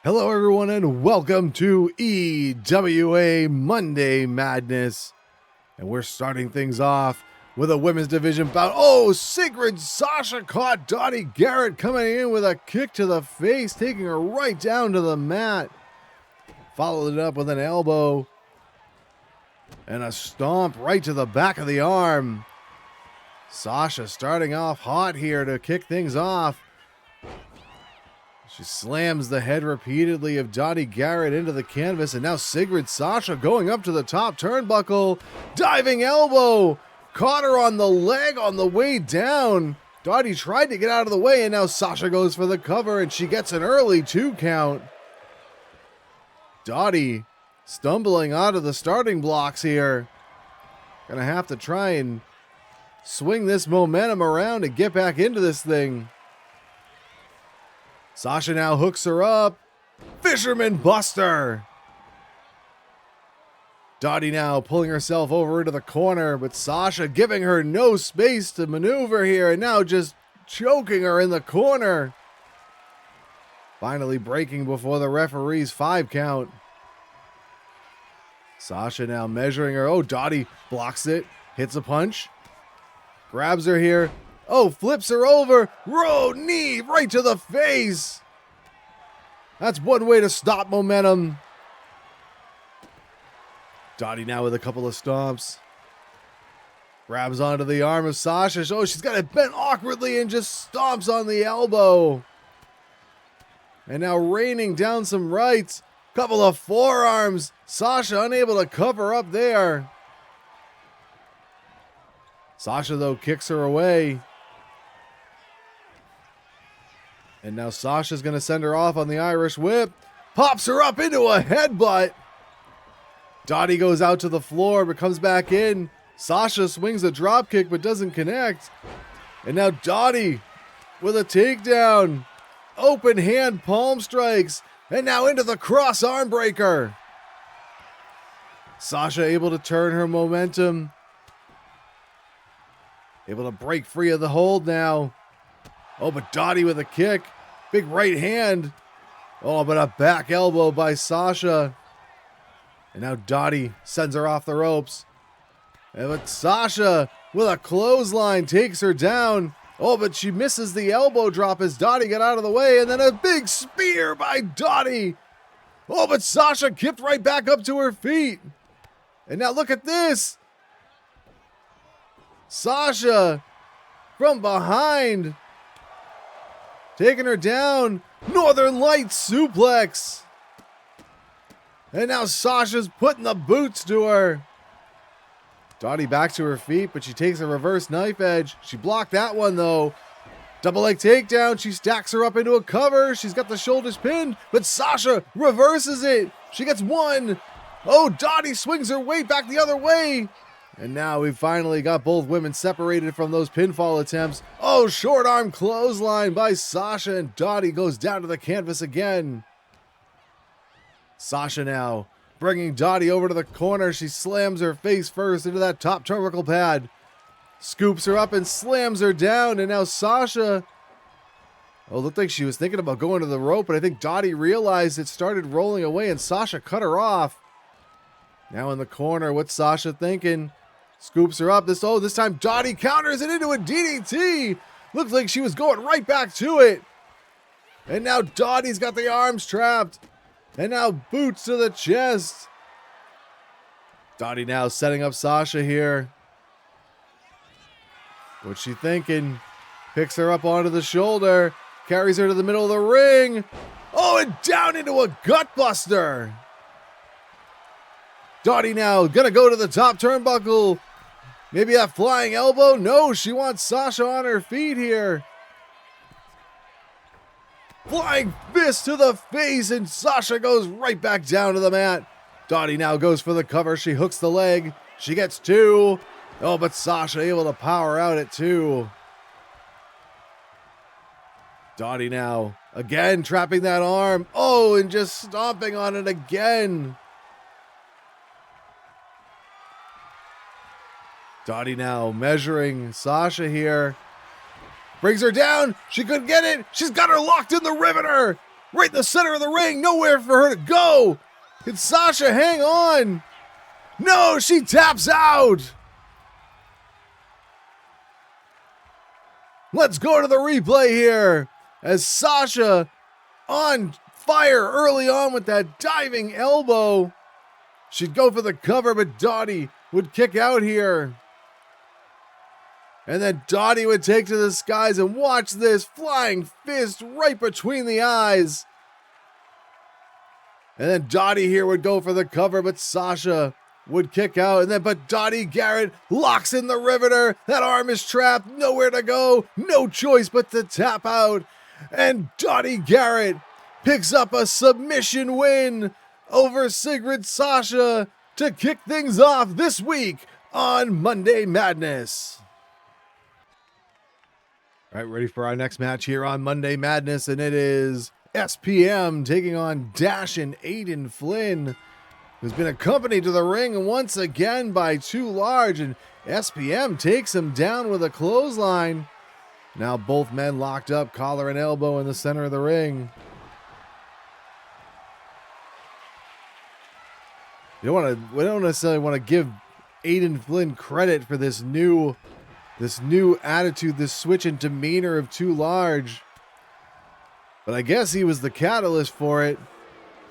Hello everyone and welcome to EWA Monday Madness. And we're starting things off with a women's division bout. Oh, Sigrid Sasha caught Dottie Garret coming in with a kick to the face, taking her right down to the mat. Followed it up with an elbow and a stomp right to the back of the arm. Sasha starting off hot here to kick things off. She slams the head repeatedly of Dottie Garret into the canvas, and now Sigrid Sasha going up to the top turnbuckle. Diving elbow. Caught her on the leg on the way down. Dottie tried to get out of the way, and now Sasha goes for the cover, and she gets an early 2 count. Dottie stumbling out of the starting blocks here. Gonna have to try and swing this momentum around and get back into this thing. Sasha now hooks her up. Fisherman Buster. Dottie now pulling herself over into the corner, but Sasha giving her no space to maneuver here, and now just choking her in the corner. Finally breaking before the referee's 5 count. Sasha now measuring her. Oh, Dottie blocks it, hits a punch, grabs her here. Oh, flips her over. Row knee right to the face. That's one way to stop momentum. Dottie now with a couple of stomps. Grabs onto the arm of Sasha. Oh, she's got it bent awkwardly and just stomps on the elbow. And now raining down some rights. Couple of forearms. Sasha unable to cover up there. Sasha, though, kicks her away. And now Sasha's going to send her off on the Irish whip. Pops her up into a headbutt. Dottie goes out to the floor but comes back in. Sasha swings a drop kick but doesn't connect. And now Dottie with a takedown. Open hand palm strikes. And now into the cross arm breaker. Sasha able to turn her momentum. Able to break free of the hold now. Oh, but Dottie with a kick. Big right hand. Oh, but a back elbow by Sasha. And now Dottie sends her off the ropes. And but Sasha with a clothesline takes her down. Oh, but she misses the elbow drop as Dottie got out of the way. And then a big spear by Dottie. Oh, but Sasha kicked right back up to her feet. And now look at this. Sasha from behind. Taking her down. Northern Lights suplex. And now Sasha's putting the boots to her. Dottie back to her feet, but she takes a reverse knife edge. She blocked that one, though. Double leg takedown. She stacks her up into a cover. She's got the shoulders pinned, but Sasha reverses it. She gets one. Oh, Dottie swings her weight back the other way. And now we've finally got both women separated from those pinfall attempts. Oh, short arm clothesline by Sasha, and Dottie goes down to the canvas again. Sasha now bringing Dottie over to the corner. She slams her face first into that top turnbuckle pad. Scoops her up and slams her down, and now Sasha... Oh, looked like she was thinking about going to the rope, but I think Dottie realized it started rolling away, and Sasha cut her off. Now in the corner, what's Sasha thinking? Scoops her up. This time Dottie counters it into a DDT. Looks like she was going right back to it. And now Dottie's got the arms trapped. And now boots to the chest. Dottie now setting up Sasha here. What's she thinking? Picks her up onto the shoulder. Carries her to the middle of the ring. Oh, and down into a gutbuster. Dottie now gonna go to the top turnbuckle. Maybe a flying elbow? No, she wants Sasha on her feet here. Flying fist to the face, and Sasha goes right back down to the mat. Dottie now goes for the cover. She hooks the leg. She gets 2. Oh, but Sasha able to power out at 2. Dottie now again trapping that arm. Oh, and just stomping on it again. Dottie now measuring Sasha here. Brings her down. She couldn't get it. She's got her locked in the riveter. right in the center of the ring. Nowhere for her to go. Can Sasha hang on? No, she taps out. Let's go to the replay here as Sasha on fire early on with that diving elbow. She'd go for the cover, but Dottie would kick out here. And then Dottie would take to the skies, and watch this flying fist right between the eyes. And then Dottie here would go for the cover, but Sasha would kick out. And then, but Dottie Garret locks in the riveter. That arm is trapped, nowhere to go, no choice but to tap out. And Dottie Garret picks up a submission win over Sigrid Sasha to kick things off this week on Monday Madness. All right, ready for our next match here on Monday Madness, and it is SPM taking on Dash and Aidan Flynn, who's been accompanied to the ring once again by Too Large, and SPM takes him down with a clothesline. Now both men locked up, collar and elbow in the center of the ring. We don't necessarily want to give Aidan Flynn credit for this new attitude, this switch in demeanor of Too Large. But I guess he was the catalyst for it,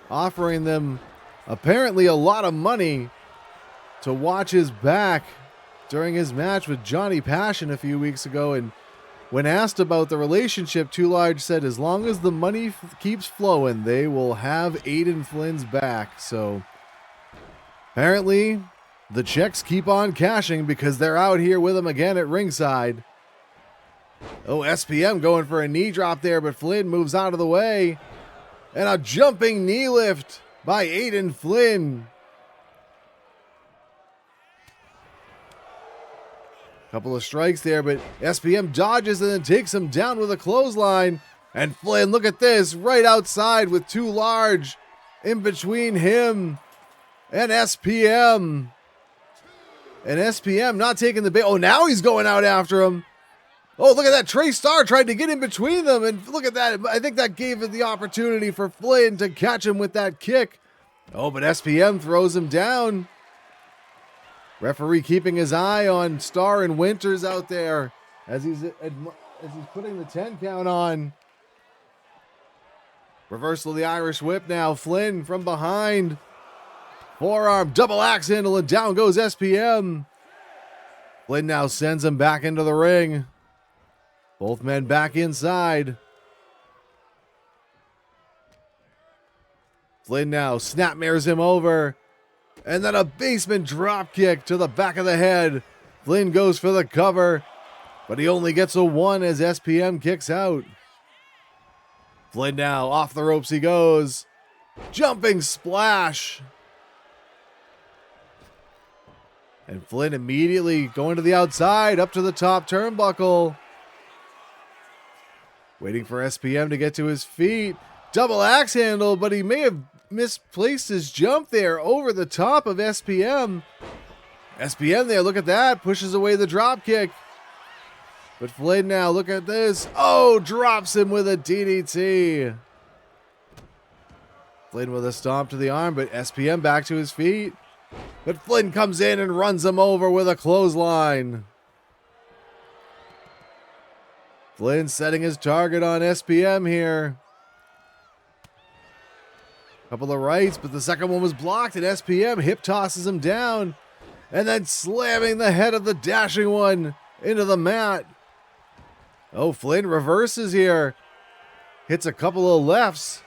offering them apparently a lot of money to watch his back during his match with Johnny Passion a few weeks ago. And when asked about the relationship, Too Large said as long as the money keeps flowing, they will have Aidan Flynn's back. So apparently the checks keep on cashing because they're out here with him again at ringside. Oh, SPM going for a knee drop there, but Flynn moves out of the way. And a jumping knee lift by Aidan Flynn. Couple of strikes there, but SPM dodges and then takes him down with a clothesline. And Flynn, look at this, right outside with Too Large in between him and SPM. And SPM not taking the bait. Oh, now he's going out after him. Oh, look at that. Trey Starr tried to get in between them. And look at that. I think that gave it the opportunity for Flynn to catch him with that kick. Oh, but SPM throws him down. Referee keeping his eye on Starr and Winters out there as he's putting the 10 count on. Reversal of the Irish whip now. Flynn from behind. Forearm, double axe handle, and down goes SPM. Flynn now sends him back into the ring. Both men back inside. Flynn now snapmares him over. And then a basement drop kick to the back of the head. Flynn goes for the cover, but he only gets a 1 as SPM kicks out. Flynn now off the ropes he goes. Jumping splash. And Flynn immediately going to the outside, up to the top turnbuckle. Waiting for SPM to get to his feet. Double axe handle, but he may have misplaced his jump there over the top of SPM. SPM there, look at that, pushes away the drop kick. But Flynn now, look at this. Oh, drops him with a DDT. Flynn with a stomp to the arm, but SPM back to his feet. But Flynn comes in and runs him over with a clothesline. Flynn setting his target on SPM here. Couple of rights, but the second one was blocked, and SPM hip tosses him down. And then slamming the head of the dashing one into the mat. Oh, Flynn reverses here. Hits a couple of lefts.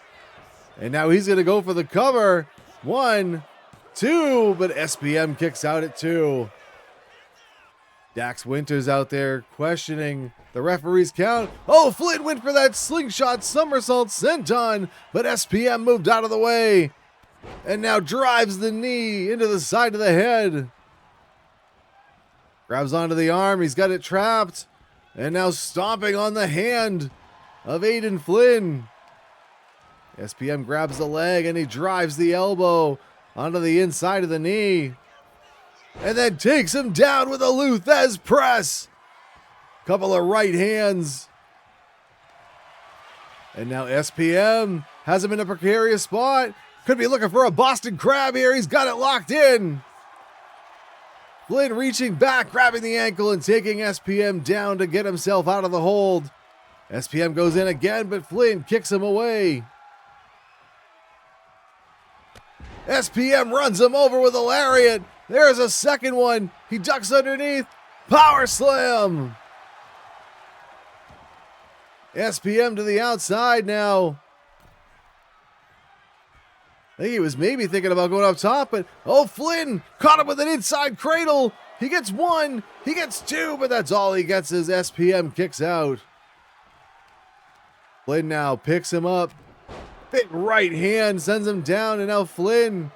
And now he's going to go for the cover. 1, 2, but SPM kicks out at 2. Dax Winters out there questioning the referee's count. Oh, Flynn went for that slingshot somersault senton, but SPM moved out of the way and now drives the knee into the side of the head. Grabs onto the arm. He's got it trapped and now stomping on the hand of Aidan Flynn. SPM grabs the leg and he drives the elbow onto the inside of the knee. And then takes him down with a Luthez press. Couple of right hands. And now SPM Has him in a precarious spot. Could be looking for a Boston Crab here. He's got it locked in. Flynn reaching back, grabbing the ankle and taking SPM down to get himself out of the hold. SPM goes in again, but Flynn kicks him away. SPM runs him over with a lariat. There's a second one. He ducks underneath. Power slam. SPM to the outside now. I think he was maybe thinking about going up top, but Flynn caught him with an inside cradle. He gets one, he gets two, but that's all he gets as SPM kicks out. Flynn now picks him up. Big right hand sends him down, and now Flynn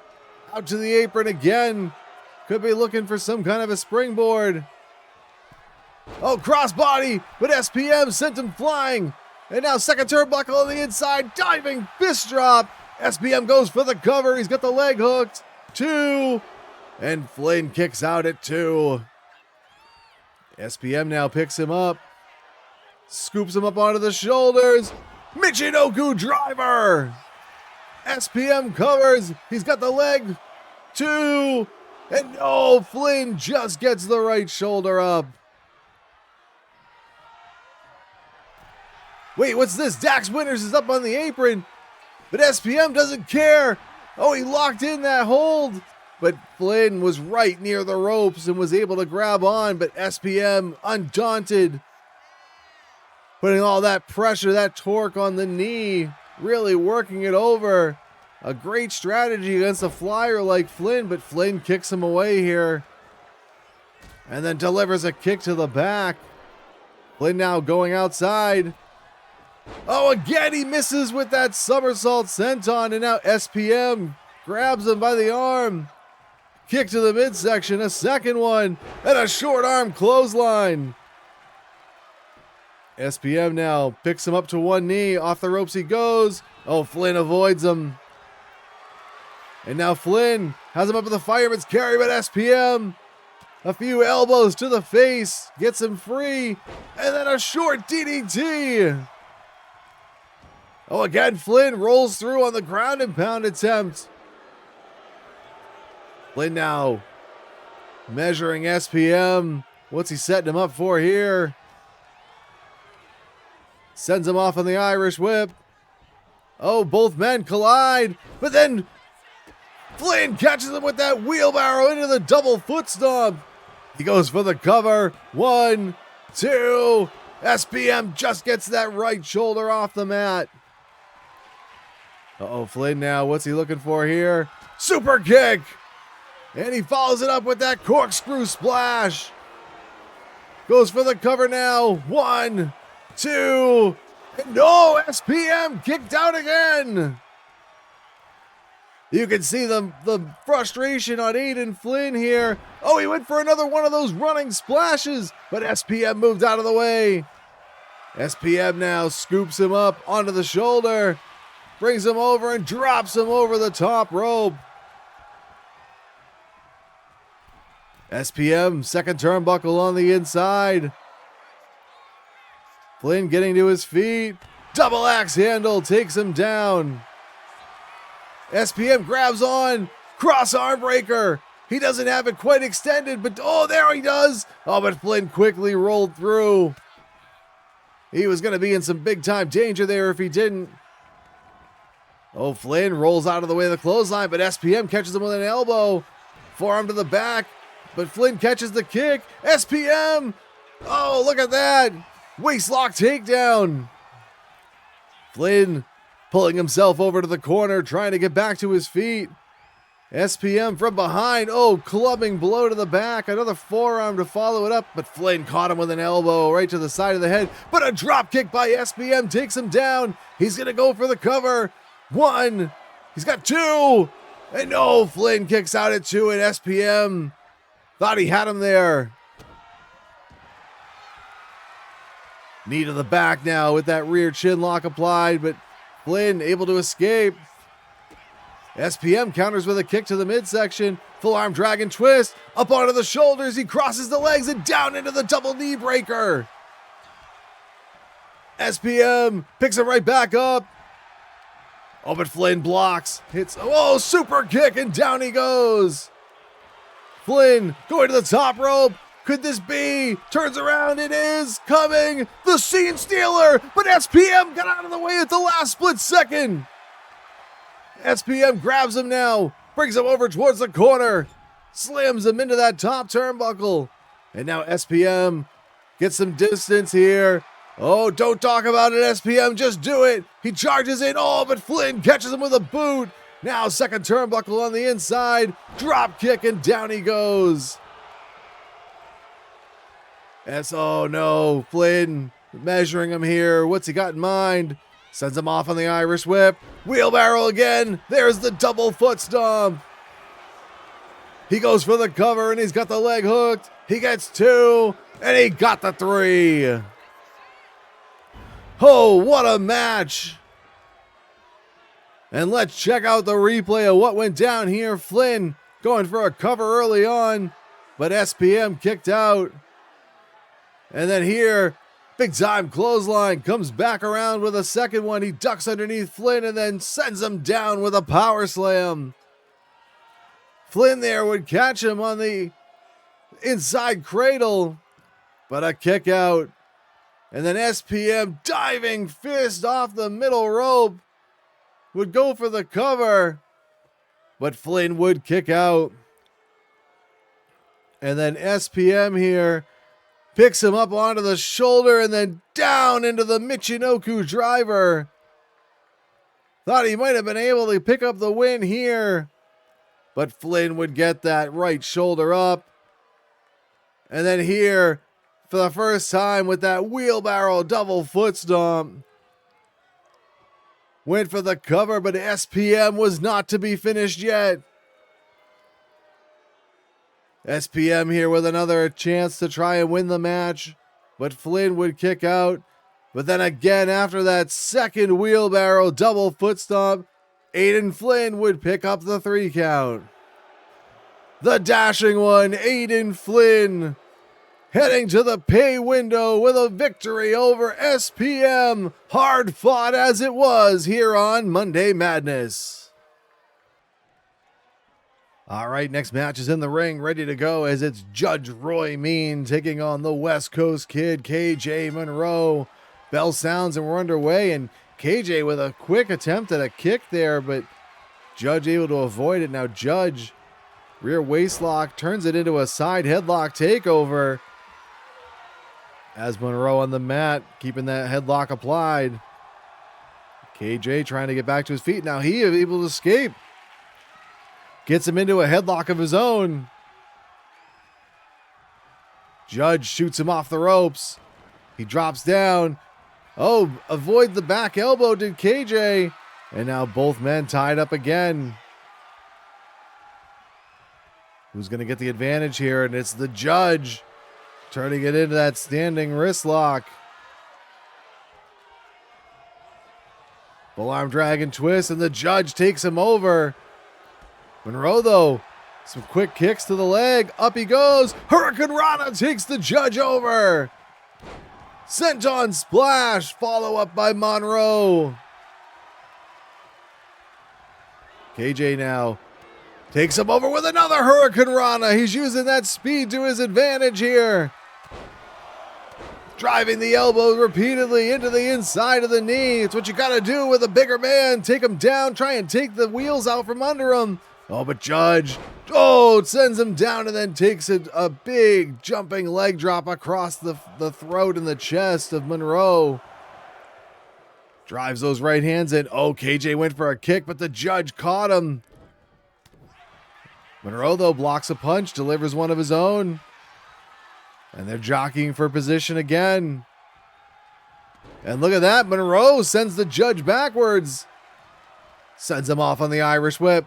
out to the apron again. Could be looking for some kind of a springboard. Crossbody, but SPM sent him flying. And now second turnbuckle on the inside, diving fist drop. SPM goes for the cover. He's got the leg hooked. 2. And Flynn kicks out at 2. SPM now picks him up. Scoops him up onto the shoulders. Michinoku driver. SPM covers. He's got the leg. 2. And Flynn just gets the right shoulder up. Wait, what's this? Dax Winters is up on the apron. But SPM doesn't care. He locked in that hold. But Flynn was right near the ropes and was able to grab on. But SPM, undaunted, putting all that pressure, that torque on the knee, really working it over. A great strategy against a flyer like Flynn, but Flynn kicks him away here. And then delivers a kick to the back. Flynn now going outside. Again, he misses with that somersault senton, and now SPM grabs him by the arm. Kick to the midsection, a second one, and a short arm clothesline. SPM now picks him up to one knee. Off the ropes he goes. Flynn avoids him. And now Flynn has him up with the fireman's carry, but SPM, a few elbows to the face, gets him free, and then a short DDT. Again, Flynn rolls through on the ground and pound attempt. Flynn now measuring SPM. What's he setting him up for here? Sends him off on the Irish whip. Both men collide, but then Flynn catches him with that wheelbarrow into the double foot stomp. He goes for the cover. 1, 2. SPM just gets that right shoulder off the mat. Flynn now, what's he looking for here? Super kick! And he follows it up with that corkscrew splash. Goes for the cover now. 1, 2, and SPM kicked out again. You can see the frustration on Aidan Flynn here. He went for another one of those running splashes, but SPM moved out of the way. SPM now scoops him up onto the shoulder. Brings him over and drops him over the top rope. SPM, second turnbuckle on the inside. Flynn getting to his feet. Double axe handle takes him down. SPM grabs on. Cross arm breaker. He doesn't have it quite extended, but there he does. But Flynn quickly rolled through. He was going to be in some big time danger there if he didn't. Flynn rolls out of the way of the clothesline, but SPM catches him with an elbow. Forearm to the back, but Flynn catches the kick. SPM! Look at that! Waistlock takedown. Flynn pulling himself over to the corner, trying to get back to his feet. SPM from behind. Clubbing blow to the back. Another forearm to follow it up, but Flynn caught him with an elbow right to the side of the head. But a drop kick by SPM takes him down. He's going to go for the cover. 1. He's got 2. And Flynn kicks out at 2, and SPM thought he had him there. Knee to the back now with that rear chin lock applied, but Flynn able to escape. SPM counters with a kick to the midsection. Full arm dragon twist. Up onto the shoulders. He crosses the legs and down into the double knee breaker. SPM picks him right back up. Oh, but Flynn blocks. Hits. Oh, super kick, and down he goes. Flynn going to the top rope. Could this be? Turns around. It is coming. The scene stealer. But SPM got out of the way at the last split second. SPM grabs him now. Brings him over towards the corner. Slams him into that top turnbuckle. And now SPM gets some distance here. Oh, don't talk about it, SPM. Just do it. He charges in. Oh, but Flynn catches him with a boot. Now second turnbuckle on the inside. Drop kick, and down he goes. Oh no, Flynn measuring him here. What's he got in mind? Sends him off on the Irish whip. Wheelbarrow again. There's the double foot stomp. He goes for the cover, and he's got the leg hooked. He gets 2, and he got the 3. Oh, what a match. And let's check out the replay of what went down here. Flynn going for a cover early on, but SPM kicked out. And then here, big time clothesline, comes back around with a second one. He ducks underneath Flynn and then sends him down with a power slam. Flynn there would catch him on the inside cradle, but a kick out. And then SPM diving fist off the middle rope would go for the cover, but Flynn would kick out. And then SPM here picks him up onto the shoulder and then down into the Michinoku driver. Thought he might have been able to pick up the win here, but Flynn would get that right shoulder up. And then here, for the first time with that wheelbarrow double foot stomp, went for the cover, but SPM was not to be finished yet. SPM here with another chance to try and win the match, but Flynn would kick out. But then again, after that second wheelbarrow double foot stomp, Aidan Flynn would pick up the 3 count. The dashing one, Aidan Flynn, heading to the pay window with a victory over SPM. Hard fought as it was here on Monday Madness. All right, next match is in the ring, ready to go as it's Judge Roy Mean taking on the West Coast Kid, KJ Monroe. Bell sounds and we're underway, and KJ with a quick attempt at a kick there, but Judge able to avoid it. Now Judge, rear waistlock, turns it into a side headlock takeover as Monroe on the mat, keeping that headlock applied. KJ trying to get back to his feet. Now he is able to escape. Gets him into a headlock of his own. Judge shoots him off the ropes. He drops down. Oh, avoid the back elbow did KJ. And now both men tied up again. Who's going to get the advantage here? And it's the Judge turning it into that standing wrist lock. Full arm dragon twist, and the Judge takes him over. Monroe, though, some quick kicks to the leg. Up he goes. Hurricane Rana takes the Judge over. Senton splash, follow up by Monroe. KJ now takes him over with another Hurricane Rana. He's using that speed to his advantage here. Driving the elbow repeatedly into the inside of the knee. It's what you got to do with a bigger man. Take him down, try and take the wheels out from under him. Oh, but Judge, sends him down and then takes a big jumping leg drop across the throat and the chest of Monroe. Drives those right hands in. Oh, KJ went for a kick, but the Judge caught him. Monroe, though, blocks a punch, delivers one of his own. And they're jockeying for position again. And look at that, Monroe sends the Judge backwards. Sends him off on the Irish whip.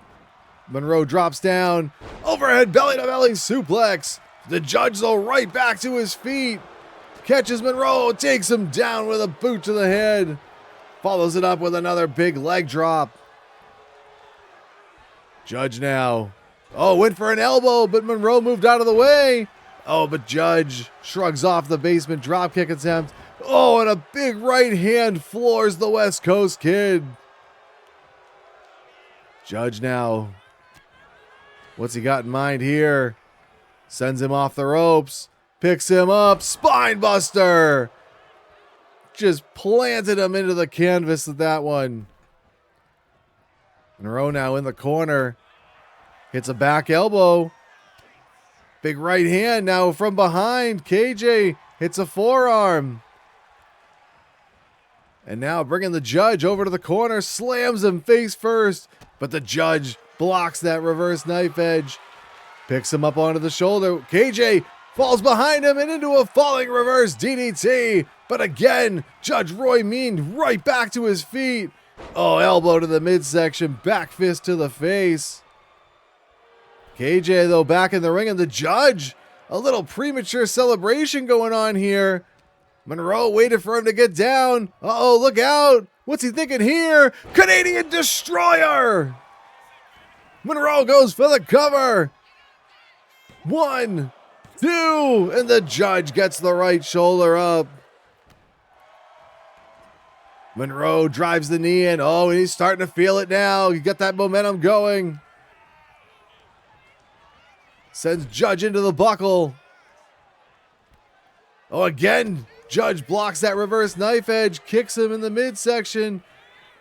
Monroe drops down. Overhead belly-to-belly suplex. The Judge, though, right back to his feet. Catches Monroe, takes him down with a boot to the head. Follows it up with another big leg drop. Judge now. Oh, went for an elbow, but Monroe moved out of the way. Oh, but Judge shrugs off the basement dropkick attempt. Oh, and a big right hand floors the West Coast Kid. Judge now. What's he got in mind here? Sends him off the ropes. Picks him up. Spine buster. Just planted him into the canvas with that one. Monroe now in the corner. Hits a back elbow. Big right hand now from behind. KJ hits a forearm. And now bringing the Judge over to the corner. Slams him face first. But the Judge blocks that reverse knife edge. Picks him up onto the shoulder. KJ falls behind him and into a falling reverse DDT. But again, Judge Roy Mean right back to his feet. Oh, elbow to the midsection. Back fist to the face. KJ, though, back in the ring, and the Judge. A little premature celebration going on here. Monroe waited for him to get down. Uh-oh, look out. What's he thinking here? Canadian Destroyer. Monroe goes for the cover. 1, 2, and the Judge gets the right shoulder up. Monroe drives the knee in. Oh, and he's starting to feel it now. You got that momentum going. Sends Judge into the buckle. Oh, again, Judge blocks that reverse knife edge, kicks him in the midsection.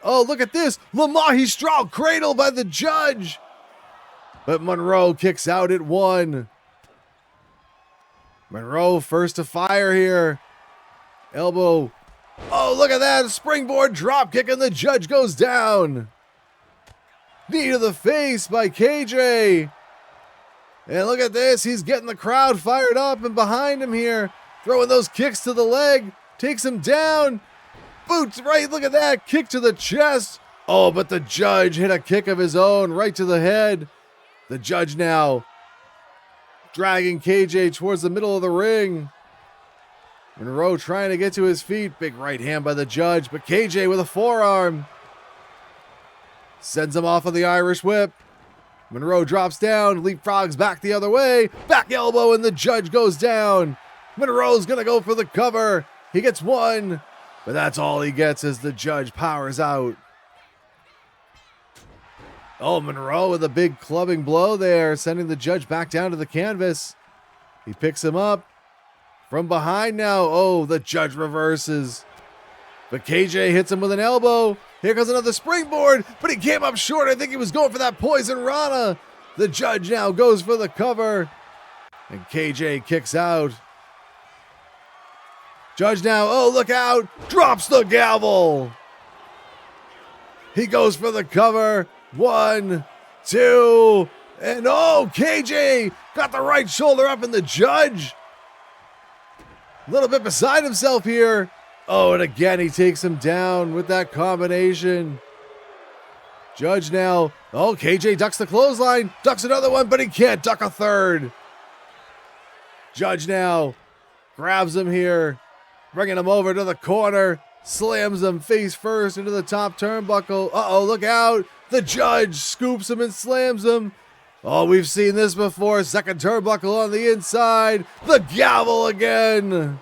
Oh, look at this. Lamahi Straw cradle by the Judge. But Monroe kicks out at 1. Monroe first to fire here. Elbow. Oh, look at that. Springboard drop kick and the Judge goes down. Knee to the face by KJ. And look at this. He's getting the crowd fired up and behind him here. Throwing those kicks to the leg. Takes him down. Boots right. Look at that. Kick to the chest. Oh, but the Judge hit a kick of his own right to the head. The Judge now dragging KJ towards the middle of the ring. Monroe trying to get to his feet. Big right hand by the Judge, but KJ with a forearm. Sends him off of the Irish whip. Monroe drops down, leapfrogs back the other way. Back elbow and the Judge goes down. Monroe's gonna go for the cover. He gets 1, but that's all he gets as the Judge powers out. Oh, Monroe with a big clubbing blow there, sending the Judge back down to the canvas. He picks him up from behind now. Oh, the Judge reverses. But KJ hits him with an elbow. Here comes another springboard, but he came up short. I think he was going for that Poison Rana. The Judge now goes for the cover. And KJ kicks out. Judge now, oh, look out. Drops the gavel. He goes for the cover. 1, 2, and oh, KJ got the right shoulder up in the Judge. A little bit beside himself here. Oh, and again, he takes him down with that combination. Judge now. Oh, KJ ducks the clothesline. Ducks another one, but he can't duck a third. Judge now grabs him here, bringing him over to the corner. Slams him face first into the top turnbuckle. Uh-oh, look out. The Judge scoops him and slams him. Oh, we've seen this before. Second turnbuckle on the inside. The gavel again.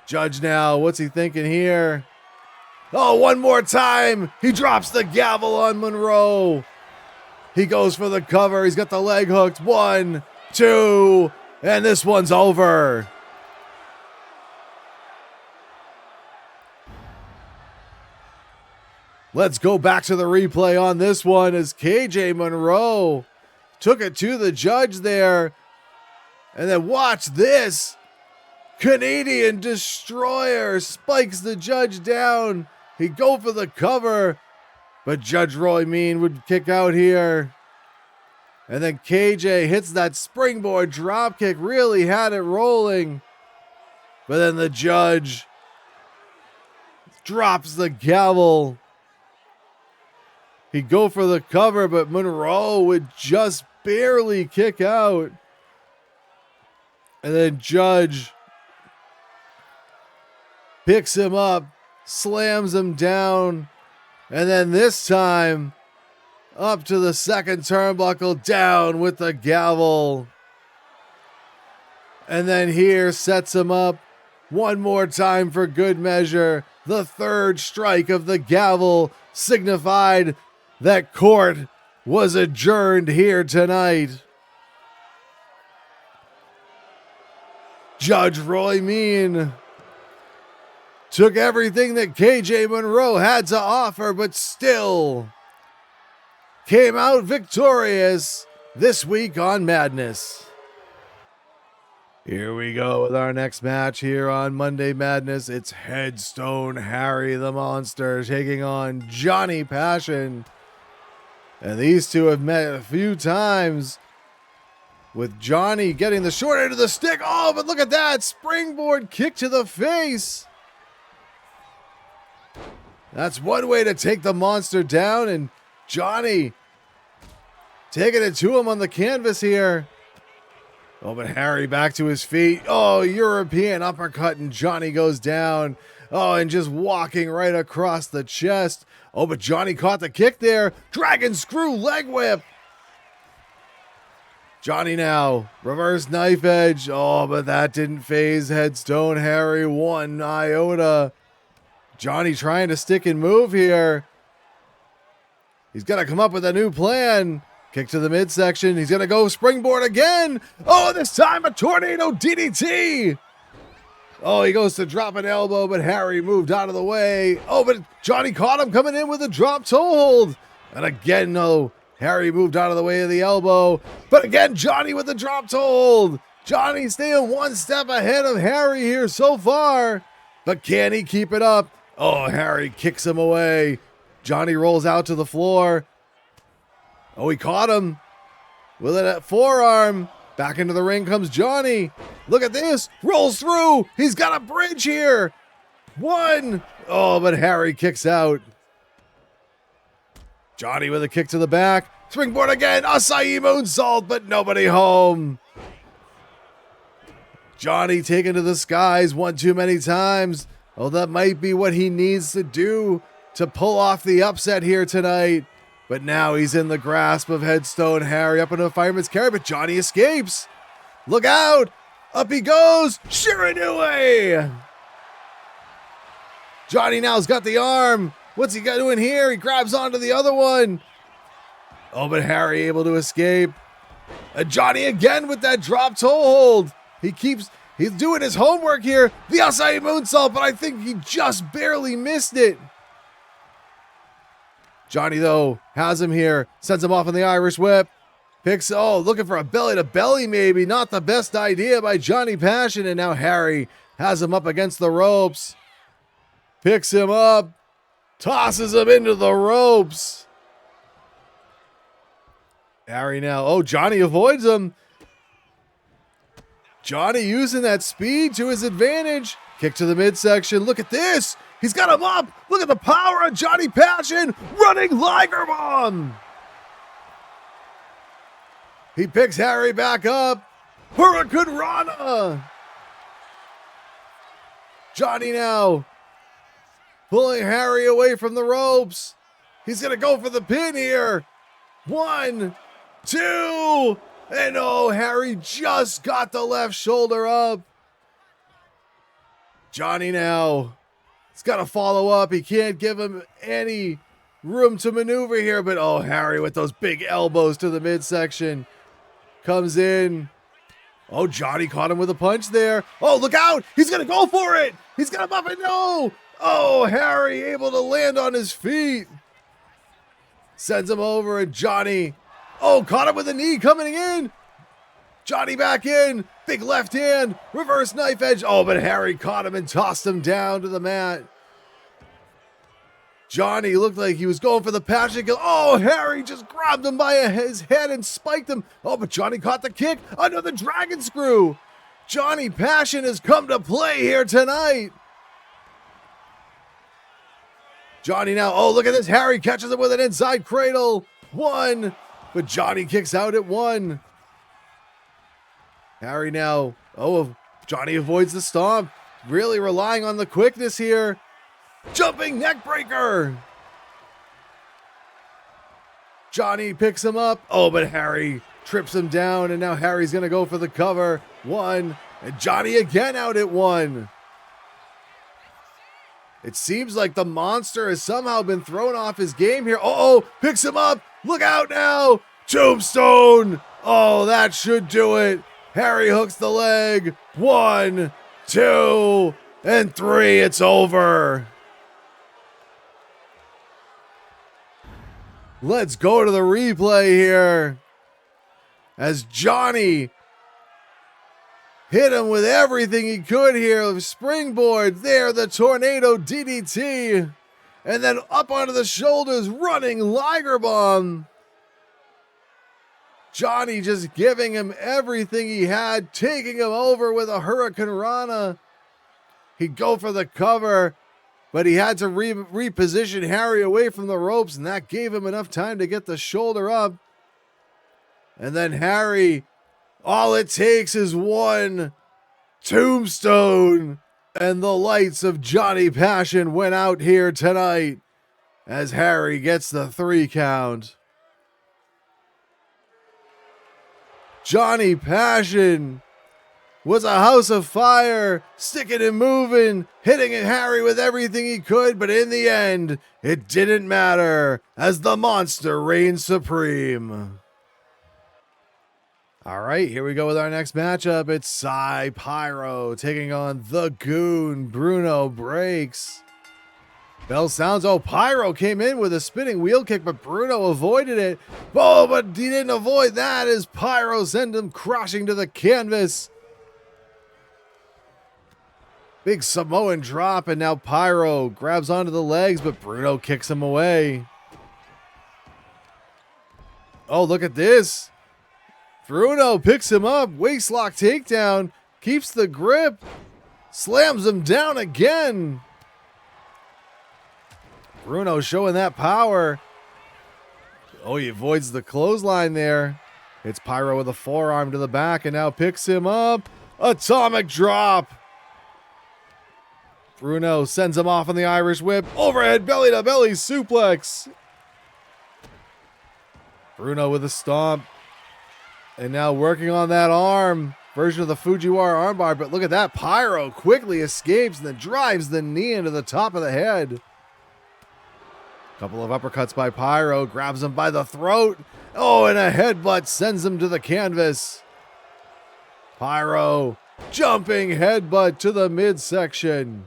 Judge now, what's he thinking here? Oh, one more time. He drops the gavel on Monroe. He goes for the cover. He's got the leg hooked. 1, 2, and this one's over. Let's go back to the replay on this one as KJ Monroe took it to the Judge there. And then watch this. Canadian Destroyer spikes the Judge down. He'd go for the cover, but Judge Roy Mean would kick out here. And then KJ hits that springboard dropkick, really had it rolling. But then the Judge drops the gavel. He'd go for the cover, but Monroe would just barely kick out. And then Judge picks him up, slams him down, and then this time up to the second turnbuckle, down with the gavel. And then here sets him up one more time for good measure. The third strike of the gavel signified that court was adjourned here tonight. Judge Roy Mean took everything that KJ Monroe had to offer, but still came out victorious this week on Madness. Here we go with our next match here on Monday Madness. It's Headstone Harry the Monster taking on Johnny Passion. And these two have met a few times, with Johnny getting the short end of the stick. Oh, but look at that. Springboard kick to the face. That's one way to take the monster down, and Johnny taking it to him on the canvas here. Oh, but Harry back to his feet. Oh, European uppercut, and Johnny goes down. Oh, and just walking right across the chest. Oh, but Johnny caught the kick there. Dragon screw leg whip. Johnny now, reverse knife edge. Oh, but that didn't phase Headstone Harry one iota. Johnny trying to stick and move here. He's got to come up with a new plan. Kick to the midsection. He's going to go springboard again. Oh, this time a tornado DDT. Oh, he goes to drop an elbow, but Harry moved out of the way. Oh, but Johnny caught him coming in with a drop toe hold. And again, no. Harry moved out of the way of the elbow. But again, Johnny with the drop toe hold. Johnny staying one step ahead of Harry here so far. But can he keep it up? Oh, Harry kicks him away. Johnny rolls out to the floor. Oh, he caught him with a forearm. Back into the ring comes Johnny. Look at this. Rolls through. He's got a bridge here. One. Oh, but Harry kicks out. Johnny with a kick to the back. Springboard again. Acai moonsault, but nobody home. Johnny taken to the skies one too many times. Oh, that might be what he needs to do to pull off the upset here tonight. But now he's in the grasp of Headstone Harry up into a fireman's carry, but Johnny escapes. Look out! Up he goes! Shiranui! Johnny now's got the arm. What's he got doing here? He grabs onto the other one. Oh, but Harry able to escape. And Johnny again with that drop toe hold. He's doing his homework here. The Acai moonsault, but I think he just barely missed it. Johnny, though, has him here. Sends him off on the Irish whip. Looking for a belly-to-belly maybe. Not the best idea by Johnny Passion. And now Harry has him up against the ropes. Picks him up. Tosses him into the ropes. Harry now. Oh, Johnny avoids him. Johnny using that speed to his advantage. Kick to the midsection. Look at this. He's got him up. Look at the power of Johnny Passion. Running Liger Bomb. He picks Harry back up. Hurricane Rana. Johnny now pulling Harry away from the ropes. He's going to go for the pin here. 1, 2, and oh, Harry just got the left shoulder up. Johnny now, he's got to follow up. He can't give him any room to maneuver here, but oh, Harry with those big elbows to the midsection comes in. Oh, Johnny caught him with a punch there. Oh, look out. He's going to go for it. He's got him up and no. Oh, Harry able to land on his feet. Sends him over and Johnny, oh, caught him with a knee coming in. Johnny back in. Big left hand. Reverse knife edge. Oh, but Harry caught him and tossed him down to the mat. Johnny looked like he was going for the passion kill. Oh, Harry just grabbed him by his head and spiked him. Oh, but Johnny caught the kick. Another dragon screw. Johnny Passion has come to play here tonight. Johnny now, oh, look at this. Harry catches him with an inside cradle. 1, but Johnny kicks out at 1. Harry now, oh, Johnny avoids the stomp. Really relying on the quickness here. Jumping neck breaker. Johnny picks him up. Oh, but Harry trips him down, and now Harry's going to go for the cover. 1, and Johnny again out at 1. It seems like the monster has somehow been thrown off his game here. Uh-oh, picks him up. Look out now. Tombstone. Oh, that should do it. Harry hooks the leg. 1, 2, and 3. It's over. Let's go to the replay here. As Johnny hit him with everything he could here. Springboard there, the tornado DDT. And then up onto the shoulders, running Liger Bomb. Johnny just giving him everything he had, taking him over with a Hurricane Rana. He'd go for the cover, but he had to reposition Harry away from the ropes, and that gave him enough time to get the shoulder up. And then Harry, all it takes is one tombstone, and the lights of Johnny Passion went out here tonight as Harry gets the 3 count. Johnny Passion was a house of fire, sticking and moving, hitting Harry with everything he could, but in the end, it didn't matter as the monster reigned supreme. All right, here we go with our next matchup. It's Pyro taking on the Goon. Bruno breaks. Bell sounds. Oh, Pyro came in with a spinning wheel kick, but Bruno avoided it. Oh, but he didn't avoid that as Pyro sent him crashing to the canvas. Big Samoan drop, and now Pyro grabs onto the legs, but Bruno kicks him away. Oh, look at this. Bruno picks him up, waistlock takedown, keeps the grip, slams him down again. Bruno showing that power. Oh, he avoids the clothesline there. It's Pyro with a forearm to the back and now picks him up. Atomic drop. Bruno sends him off on the Irish whip. Overhead belly to belly suplex. Bruno with a stomp. And now working on that arm. Version of the Fujiwara armbar. But look at that. Pyro quickly escapes and then drives the knee into the top of the head. Couple of uppercuts by Pyro. Grabs him by the throat. Oh, and a headbutt sends him to the canvas. Pyro jumping headbutt to the midsection.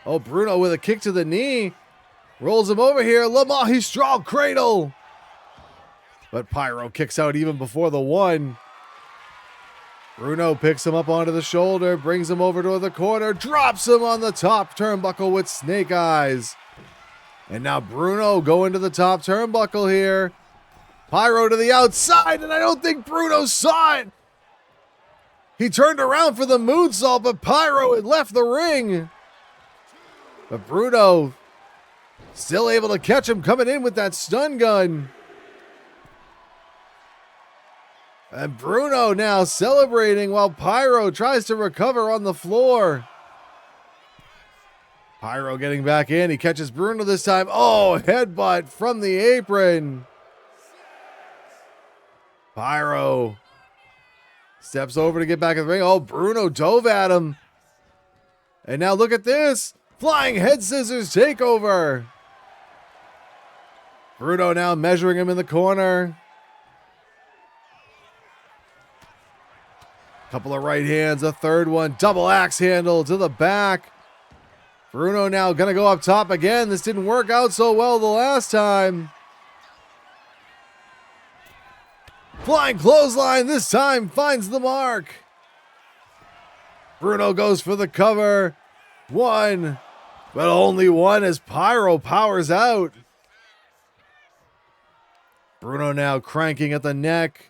Oh, Bruno with a kick to the knee. Rolls him over here. Lamahi straw cradle. But Pyro kicks out even before the 1. Bruno picks him up onto the shoulder, brings him over to the corner, drops him on the top turnbuckle with snake eyes. And now Bruno going to the top turnbuckle here. Pyro to the outside, and I don't think Bruno saw it. He turned around for the moonsault, but Pyro had left the ring. But Bruno still able to catch him coming in with that stun gun. And Bruno now celebrating while Pyro tries to recover on the floor. Pyro getting back in. He catches Bruno this time. Oh, headbutt from the apron. Pyro steps over to get back in the ring. Oh, Bruno dove at him. And now look at this. Flying head scissors takeover. Bruno now measuring him in the corner. Couple of right hands, a third one, double axe handle to the back. Bruno now gonna go up top again. This didn't work out so well the last time. Flying clothesline this time finds the mark. Bruno goes for the cover. 1, but only 1 as Pyro powers out. Bruno now cranking at the neck.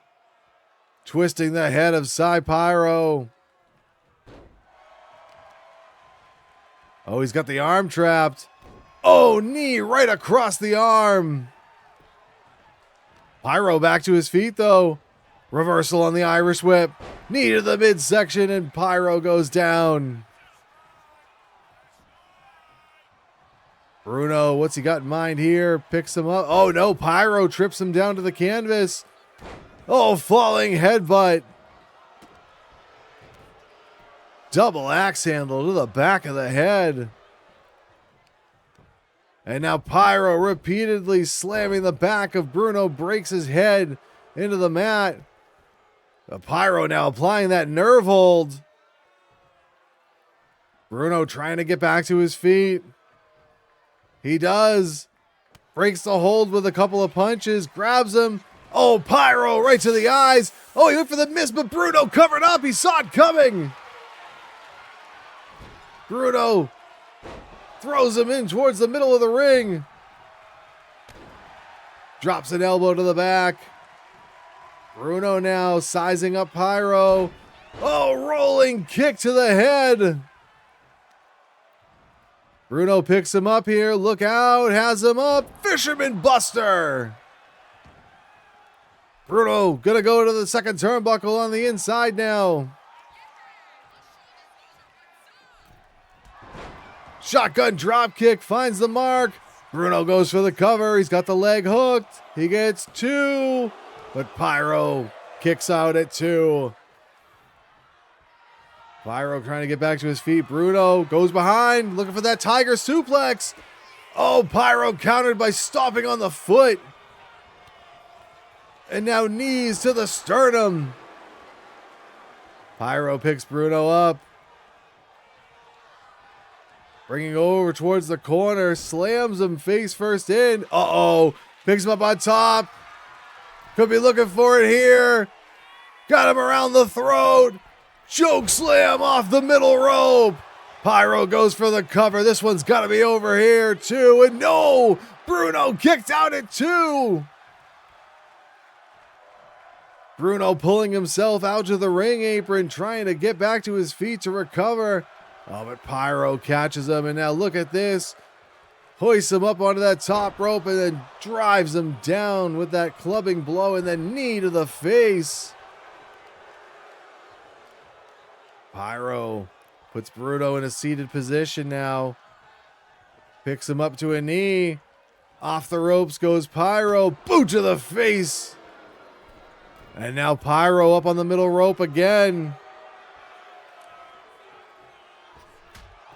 Twisting the head of Pyro. Oh, he's got the arm trapped. Oh, knee right across the arm. Pyro back to his feet, though. Reversal on the Irish whip. Knee to the midsection, and Pyro goes down. Bruno, what's he got in mind here? Picks him up. Oh, no, Pyro trips him down to the canvas. Oh, falling headbutt. Double axe handle to the back of the head. And now Pyro repeatedly slamming the back of Bruno, breaks his head into the mat. Pyro now applying that nerve hold. Bruno trying to get back to his feet. He does. Breaks the hold with a couple of punches, grabs him. Oh, Pyro right to the eyes. Oh, he went for the miss, but Bruno covered up. He saw it coming. Bruno throws him in towards the middle of the ring. Drops an elbow to the back. Bruno now sizing up Pyro. Oh, rolling kick to the head. Bruno picks him up here. Look out. Has him up. Fisherman Buster. Bruno gonna go to the second turnbuckle on the inside now. Shotgun drop kick finds the mark. Bruno goes for the cover. He's got the leg hooked. He gets 2, but Pyro kicks out at 2. Pyro trying to get back to his feet. Bruno goes behind, looking for that tiger suplex. Oh, Pyro countered by stomping on the foot. And now knees to the sternum. Pyro picks Bruno up. Bringing over towards the corner, slams him face first in. Uh-oh, picks him up on top. Could be looking for it here. Got him around the throat. Choke slam off the middle rope. Pyro goes for the cover. This one's got to be over here too. And no, Bruno kicked out at 2. Bruno pulling himself out to the ring apron, trying to get back to his feet to recover. Oh, but Pyro catches him, and now look at this. Hoists him up onto that top rope and then drives him down with that clubbing blow and then knee to the face. Pyro puts Bruno in a seated position now. Picks him up to a knee. Off the ropes goes Pyro. Boot to the face. And now Pyro up on the middle rope again.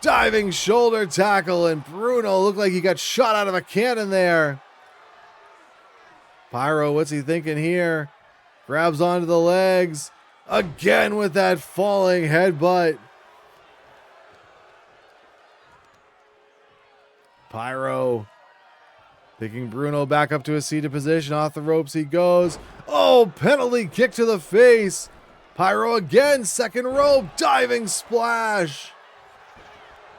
Diving shoulder tackle, and Bruno looked like he got shot out of a cannon there. Pyro, what's he thinking here? Grabs onto the legs. Again with that falling headbutt. Pyro picking Bruno back up to a seated position. Off the ropes he goes. Oh, penalty kick to the face. Pyro again, second rope, diving splash.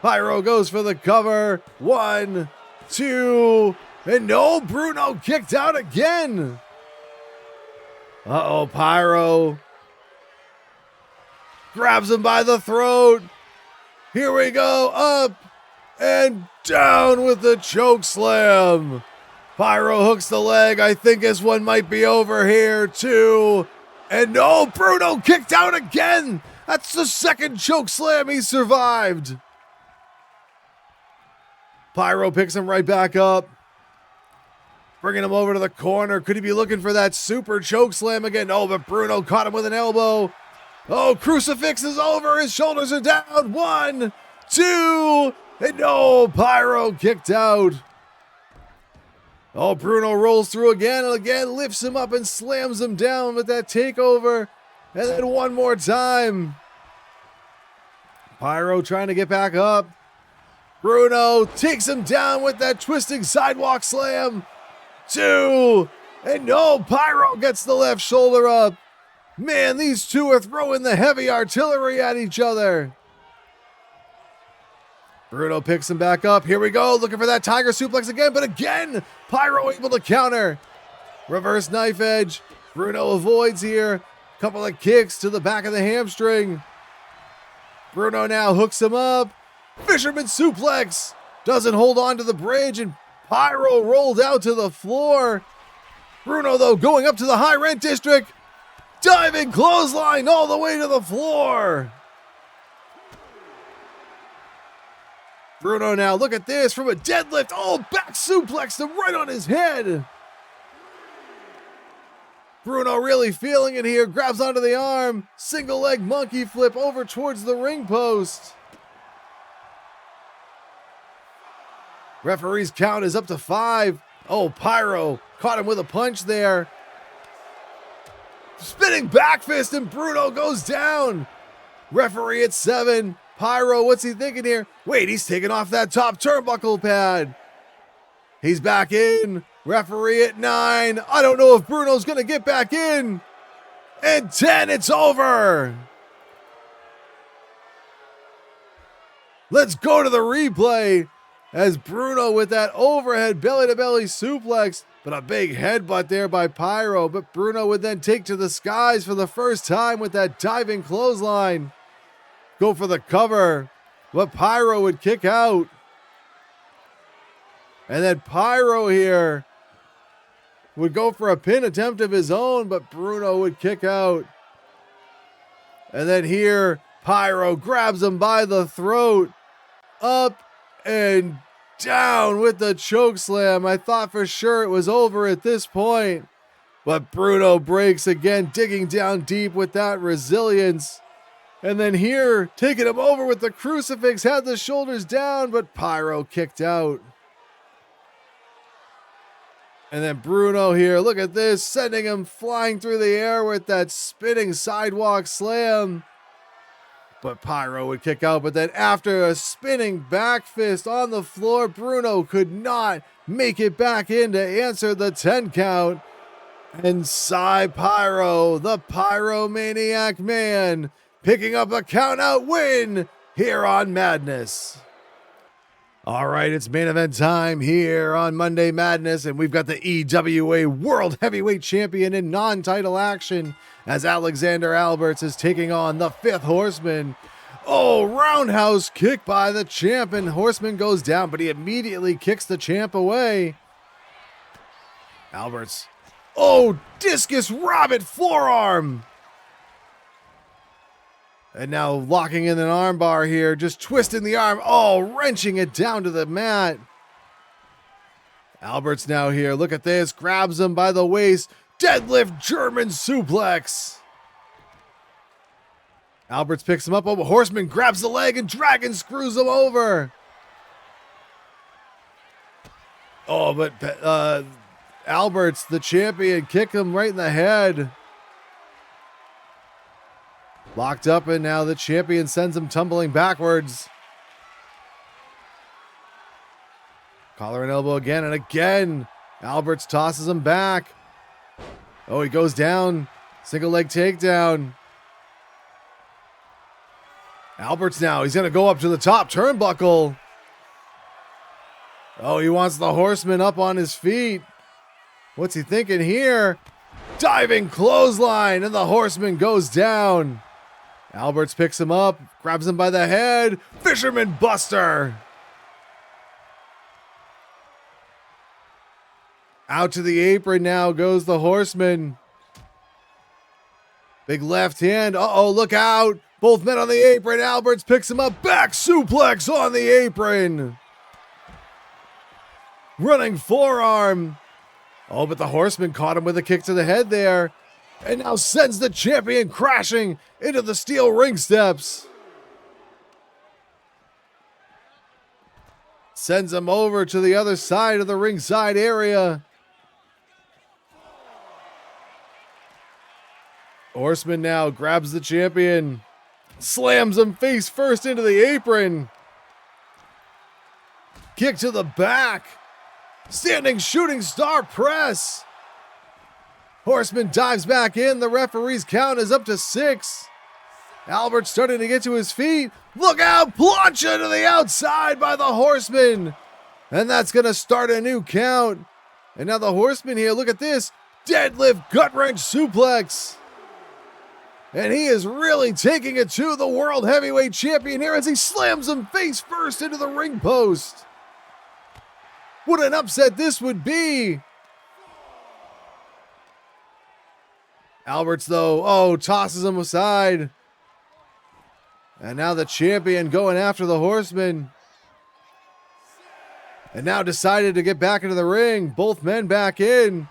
Pyro goes for the cover. 1, 2, and no, Bruno kicked out again. Uh-oh, Pyro grabs him by the throat. Here we go, up and down with the choke slam. Pyro hooks the leg. I think this one might be over here too. And no, Bruno kicked out again. That's the second choke slam he survived. Pyro picks him right back up. Bringing him over to the corner. Could he be looking for that super choke slam again? No, but Bruno caught him with an elbow. Oh, crucifix is over. His shoulders are down. 1, 2, and no, Pyro kicked out. Oh, Bruno rolls through again and again, lifts him up and slams him down with that takeover. And then one more time. Pyro trying to get back up. Bruno takes him down with that twisting sidewalk slam. 2, and no, Pyro gets the left shoulder up. Man, these two are throwing the heavy artillery at each other. Bruno picks him back up. Here we go, looking for that tiger suplex again, but again, Pyro able to counter. Reverse knife edge. Bruno avoids here. Couple of kicks to the back of the hamstring. Bruno now hooks him up. Fisherman suplex. Doesn't hold on to the bridge, and Pyro rolled out to the floor. Bruno, though, going up to the high rent district. Diving clothesline all the way to the floor. Bruno now, look at this, from a deadlift. Oh, back suplex to right on his head. Bruno really feeling it here, grabs onto the arm, single leg monkey flip over towards the ring post. Referee's count is up to 5. Oh, Pyro caught him with a punch there. Spinning back fist and Bruno goes down. Referee at 7. Pyro, what's he thinking here? Wait, he's taking off that top turnbuckle pad. He's back in. Referee at 9. I don't know if Bruno's going to get back in. And 10, it's over. Let's go to the replay as Bruno with that overhead belly-to-belly suplex, but a big headbutt there by Pyro. But Bruno would then take to the skies for the first time with that diving clothesline. Go for the cover, but Pyro would kick out. And then Pyro here would go for a pin attempt of his own, but Bruno would kick out. And then here, Pyro grabs him by the throat, up and down with the choke slam. I thought for sure it was over at this point, but Bruno breaks again, digging down deep with that resilience. And then here, taking him over with the crucifix, had the shoulders down, but Pyro kicked out. And then Bruno here, look at this, sending him flying through the air with that spinning sidewalk slam. But Pyro would kick out, but then after a spinning back fist on the floor, Bruno could not make it back in to answer the 10 count. And Pyro, the Pyromaniac Man, picking up a count-out win here on Madness. All right, it's main event time here on Monday Madness, and we've got the EWA World Heavyweight Champion in non-title action as Alexander Alberts is taking on the 5th Horseman. Oh, roundhouse kick by the champ, and Horseman goes down, but he immediately kicks the champ away. Alberts. Oh, discus rabbit forearm. And now locking in an armbar here, just twisting the arm. Oh, wrenching it down to the mat. Albert's now here. Look at this. Grabs him by the waist. Deadlift German suplex. Alberts picks him up. Oh, but Horseman grabs the leg and dragon screws him over. Oh, but Alberts, the champion, kicked him right in the head. Locked up, and now the champion sends him tumbling backwards. Collar and elbow again and again. Alberts tosses him back. Oh, he goes down. Single leg takedown. Alberts now, he's going to go up to the top turnbuckle. Oh, he wants the Horseman up on his feet. What's he thinking here? Diving clothesline, and the Horseman goes down. Alberts picks him up, grabs him by the head. Fisherman Buster. Out to the apron now goes the Horseman. Big left hand. Uh-oh, look out. Both men on the apron. Alberts picks him up. Back suplex on the apron. Running forearm. Oh, but the Horseman caught him with a kick to the head there. And now sends the champion crashing into the steel ring steps. Sends him over to the other side of the ringside area. Horseman now grabs the champion. Slams him face first into the apron. Kick to the back. Standing shooting star press. Horseman dives back in. The referee's count is up to 6. Albert's starting to get to his feet. Look out! Plancha to the outside by the Horseman. And that's going to start a new count. And now the Horseman here, look at this. Deadlift gut wrench suplex. And he is really taking it to the World Heavyweight Champion here as he slams him face first into the ring post. What an upset this would be. Alberts, though, tosses him aside. And now the champion going after the Horseman. And now decided to get back into the ring. Both men back in.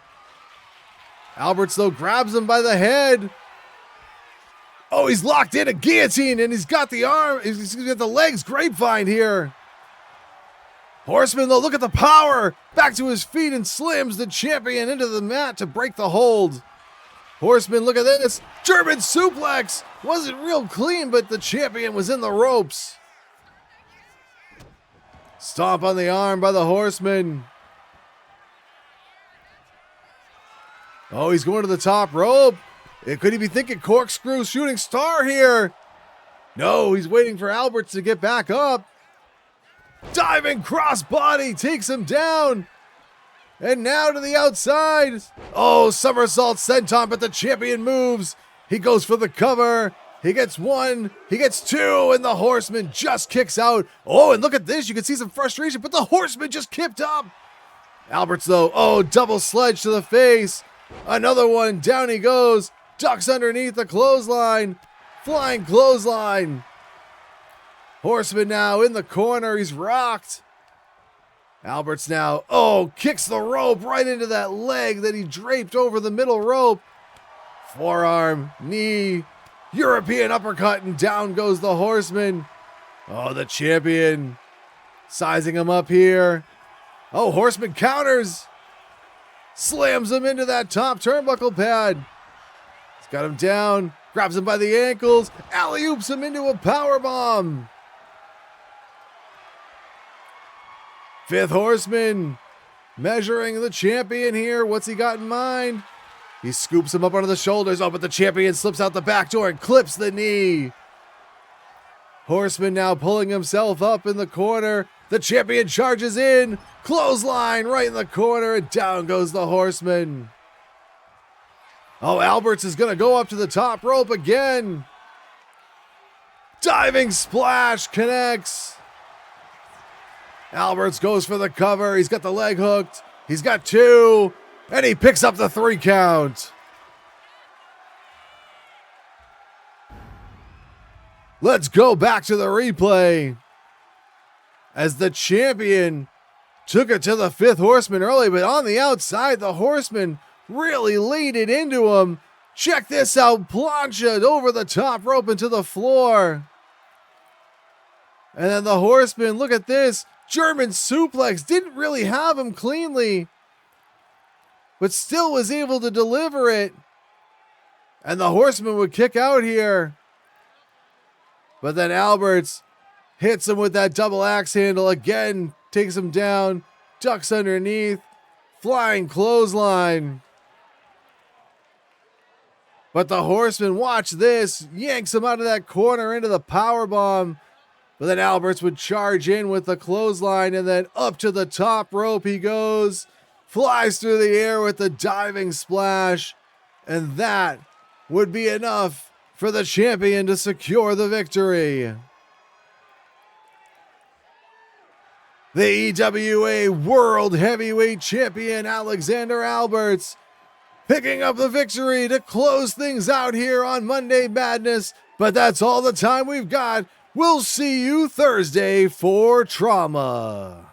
Alberts, though, grabs him by the head. Oh, he's locked in a guillotine, and he's got the arm. He's got the legs grapevine here. Horseman, though, look at the power. Back to his feet and slams the champion into the mat to break the hold. Horseman, look at this. German suplex. Wasn't real clean, but the champion was in the ropes. Stomp on the arm by the Horseman. Oh, he's going to the top rope. Could he be thinking corkscrew shooting star here? No, he's waiting for Alberts to get back up. Diving crossbody takes him down. And now to the outside. Oh, somersault senton, but the champion moves. He goes for the cover. He gets one. He gets two, and the Horseman just kicks out. Oh, and look at this. You can see some frustration, but the Horseman just kicked up. Alberts, though, oh, double sledge to the face. Another one. Down he goes. Ducks underneath the clothesline. Flying clothesline. Horseman now in the corner. He's rocked. Alberts now, oh, kicks the rope right into that leg that he draped over the middle rope. Forearm, knee, European uppercut, and down goes the Horseman. Oh, the champion sizing him up here. Oh, Horseman counters. Slams him into that top turnbuckle pad. He's got him down, grabs him by the ankles, alley-oops him into a powerbomb. Fifth Horseman measuring the champion here. What's he got in mind? He scoops him up under the shoulders. Oh, but the champion slips out the back door and clips the knee. Horseman now pulling himself up in the corner. The champion charges in. Clothesline right in the corner, and down goes the Horseman. Oh, Alberts is going to go up to the top rope again. Diving splash connects. Alberts goes for the cover. He's got the leg hooked. He's got two. And he picks up the 3 count. Let's go back to the replay. As the champion took it to the Fifth Horseman early, but on the outside, the Horseman really laid it into him. Check this out. Plancha over the top rope into the floor. And then the Horseman, look at this. German suplex, didn't really have him cleanly, but still was able to deliver it. And the Horseman would kick out here. But then Alberts hits him with that double axe handle again, takes him down, ducks underneath, flying clothesline. But the Horseman, watch this, yanks him out of that corner into the powerbomb. But then Alberts would charge in with the clothesline, and then up to the top rope he goes. Flies through the air with the diving splash. And that would be enough for the champion to secure the victory. The EWA World Heavyweight Champion Alexander Alberts picking up the victory to close things out here on Monday Madness. But that's all the time we've got. We'll see you Thursday for Trauma.